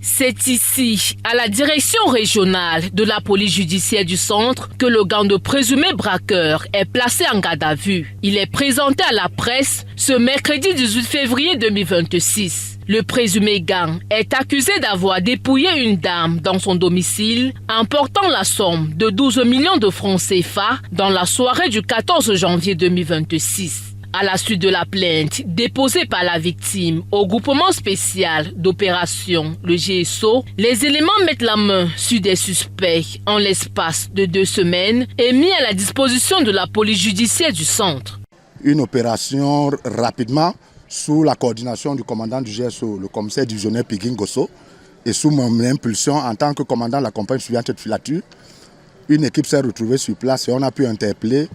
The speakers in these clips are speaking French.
C'est ici, à la direction régionale de la police judiciaire du centre, que le gang de présumé braqueur est placé en garde à vue. Il est présenté à la presse ce mercredi 18 février 2026. Le présumé gang est accusé d'avoir dépouillé une dame dans son domicile en portant la somme de 12 millions de francs CFA dans la soirée du 14 janvier 2026. À la suite de la plainte déposée par la victime au groupement spécial d'opération, le GSO, les éléments mettent la main sur des suspects en l'espace de 2 semaines et mis à la disposition de la police judiciaire du centre. Une opération rapidement sous la coordination du commandant du GSO, le commissaire divisionnaire Piguin Gosso, et sous mon impulsion en tant que commandant de la compagnie suivante de filature, une équipe s'est retrouvée sur place et on a pu interpeller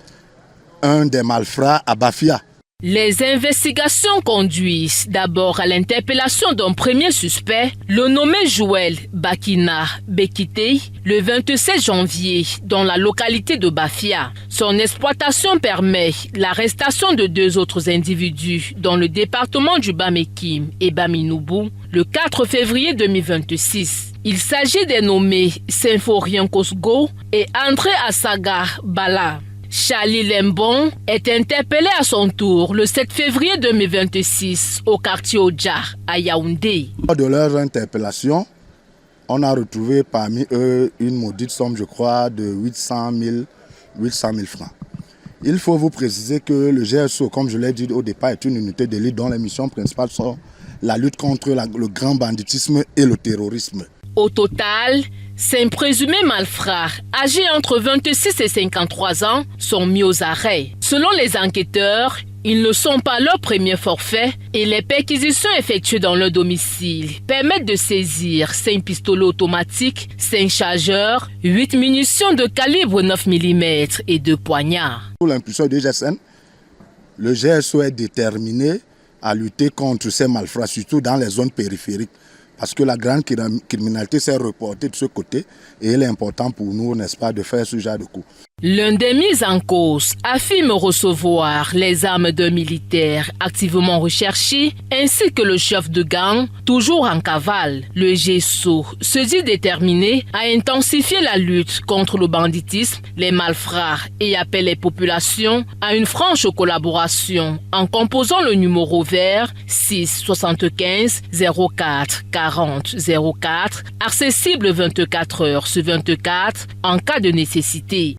un des malfrats à Bafia. Les investigations conduisent d'abord à l'interpellation d'un premier suspect, le nommé Joël Bakina Bekite, le 27 janvier dans la localité de Bafia. Son exploitation permet l'arrestation de 2 autres individus dans le département du Bas-Mékim et Baminoubou le 4 février 2026. Il s'agit des nommés Symphorien Kosgo et André Asaga Bala. Charlie Lembon est interpellé à son tour le 7 février 2026 au quartier Odja à Yaoundé. Lors de leur interpellation, on a retrouvé parmi eux une maudite somme, je crois, de 800 000 francs. Il faut vous préciser que le GSO, comme je l'ai dit au départ, est une unité d'élite dont les missions principales sont la lutte contre le grand banditisme et le terrorisme. Au total, 5 présumés malfrats, âgés entre 26 et 53 ans, sont mis aux arrêts. Selon les enquêteurs, ils ne sont pas leur premier forfait et les perquisitions effectuées dans leur domicile permettent de saisir 5 pistolets automatiques, 5 chargeurs, 8 munitions de calibre 9 mm et 2 poignards. Sous l'impulsion du GSN, le GSO est déterminé à lutter contre ces malfrats, surtout dans les zones périphériques. Parce que la grande criminalité s'est reportée de ce côté et il est important pour nous, n'est-ce pas, de faire ce genre de coup. L'un des mis en cause affirme recevoir les armes d'un militaire activement recherché ainsi que le chef de gang, toujours en cavale. Le GSO se dit déterminé à intensifier la lutte contre le banditisme, les malfrats et appelle les populations à une franche collaboration en composant le numéro vert 6 75 04 40 04, accessible 24 heures sur 24 en cas de nécessité.